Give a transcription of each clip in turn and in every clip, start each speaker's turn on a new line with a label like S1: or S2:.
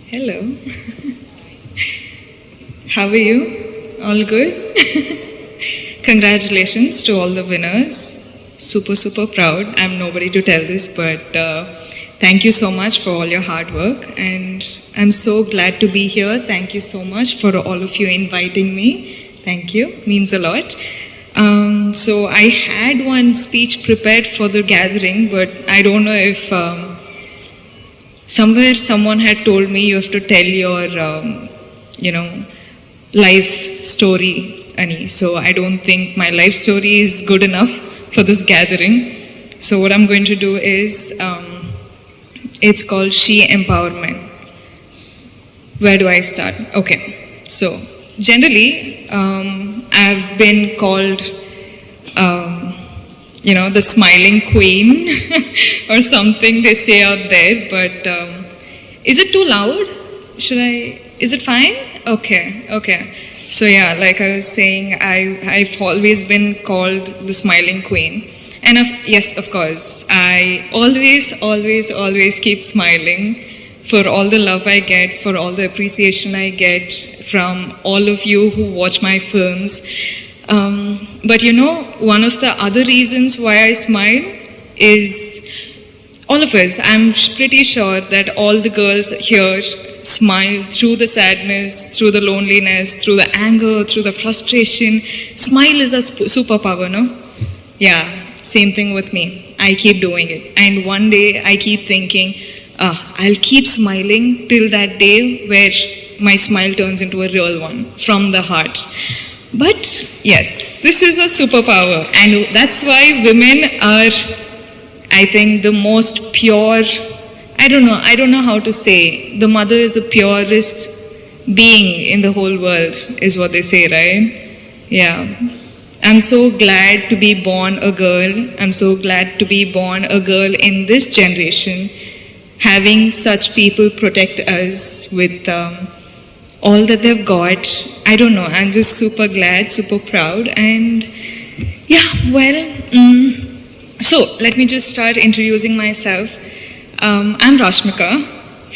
S1: Hello. How are you? All good? Congratulations to all the winners. Super proud. I'm nobody to tell this, but thank you so much for all your hard work. And I'm so glad to be here. Thank you so much for all of you inviting me. Thank you. Means a lot. So I had one speech prepared for the gathering, but I don't know if somewhere someone had told me you have to tell your, life story, Ani. So I don't think my life story is good enough for this gathering. So what I'm going to do is, it's called She Empowerment. Where do I start? Okay. So generally, I've been called, the smiling queen or something they say out there, but is it too loud? Is it fine? Okay. So yeah, like I was saying, I've always been called the smiling queen. And yes, of course, I always keep smiling for all the love I get, for all the appreciation I get from all of you who watch my films. But one of the other reasons why I smile is all of us. I'm pretty sure that all the girls here smile through the sadness, through the loneliness, through the anger, through the frustration. Smile is a superpower, no? Yeah, same thing with me. I keep doing it. And one day I keep thinking, I'll keep smiling till that day where my smile turns into a real one from the heart. But yes, this is a superpower, and that's why women are, I think, the most pure. I don't know how to say. The mother is the purest being in the whole world, is what they say, right? Yeah. I'm so glad to be born a girl. I'm so glad to be born a girl in this generation, having such people protect us with all that they've got. I don't know, I'm just super glad, super proud. And yeah, so let me just start introducing myself. I'm Rashmika.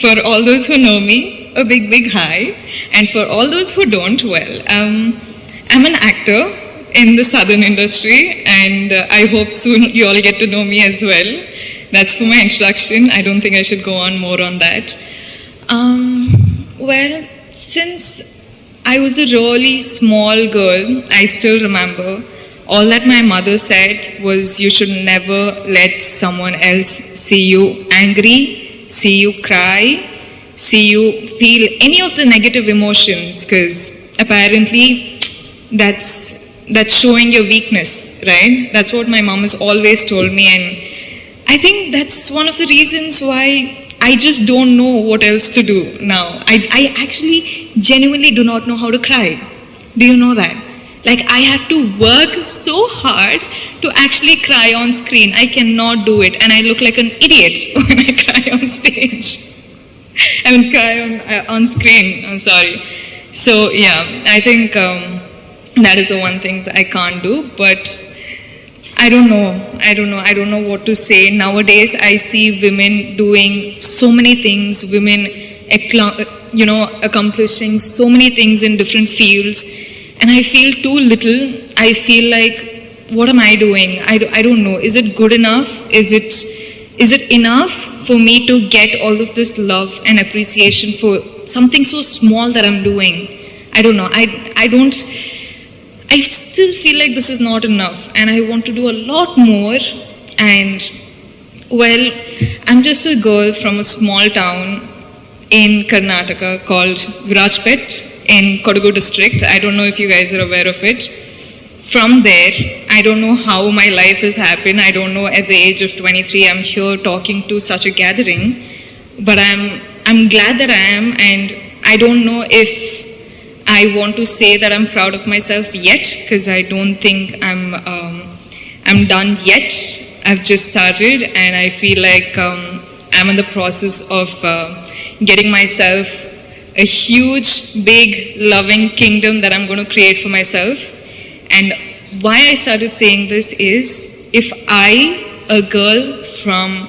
S1: For all those who know me, a big hi. And for all those who don't, I'm an actor in the southern industry, and I hope soon you all get to know me as well. That's for my introduction. I don't think I should go on more on that. Since I was a really small girl, I still remember all that my mother said was you should never let someone else see you angry, see you cry, see you feel any of the negative emotions, because apparently that's showing your weakness, right? That's what my mom has always told me, and I think that's one of the reasons why I just don't know what else to do now. I actually genuinely do not know how to cry. Do you know that? Like, I have to work so hard to actually cry on screen. I cannot do it, and I look like an idiot when I cry on stage. Cry on screen, I'm sorry. So yeah, I think that is the one thing I can't do, but I don't know what to say. Nowadays, I see women doing so many things, women, accomplishing so many things in different fields, and I feel too little. I feel like, what am I doing? I don't know. Is it good enough? Is it enough for me to get all of this love and appreciation for something so small that I'm doing? I don't know. I still feel like this is not enough, and I want to do a lot more. And I'm just a girl from a small town in Karnataka called Virajpet in Kodagu district. I don't know if you guys are aware of it. From there, I don't know how my life has happened. I don't know, at the age of 23, I'm here talking to such a gathering, but I'm glad that I am, and I don't know if I want to say that I'm proud of myself yet, because I don't think I'm done yet. I've just started, and I feel like I'm in the process of getting myself a huge, big, loving kingdom that I'm going to create for myself. And why I started saying this is, if I, a girl from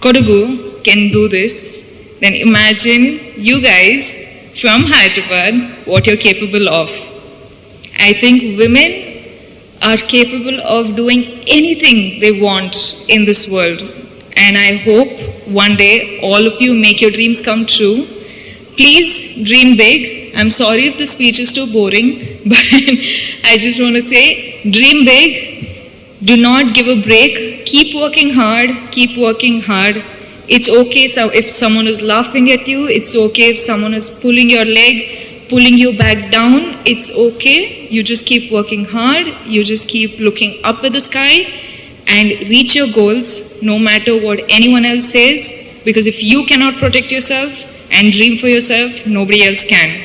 S1: Kodagu, can do this, then imagine you guys from Hyderabad, what you're capable of. I think women are capable of doing anything they want in this world. And I hope one day all of you make your dreams come true. Please dream big. I'm sorry if the speech is too boring, but I just want to say, dream big. Do not give a break. Keep working hard. Keep working hard. It's okay if someone is laughing at you. It's okay if someone is pulling your leg, pulling you back down. It's okay. You just keep working hard. You just keep looking up at the sky and reach your goals no matter what anyone else says. Because if you cannot protect yourself and dream for yourself, nobody else can.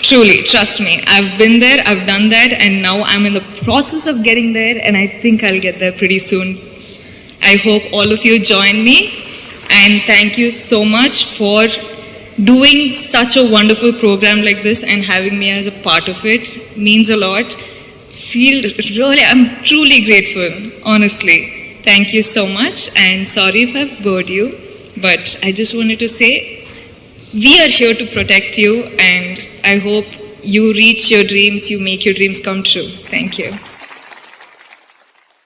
S1: Truly, trust me, I've been there, I've done that, and now I'm in the process of getting there, and I think I'll get there pretty soon. I hope all of you join me, and thank you so much for doing such a wonderful program like this and having me as a part of it. Means a lot. I'm truly grateful, honestly. Thank you so much, and sorry if I've bored you, but I just wanted to say, we are here to protect you, and I hope you reach your dreams, you make your dreams come true. Thank you.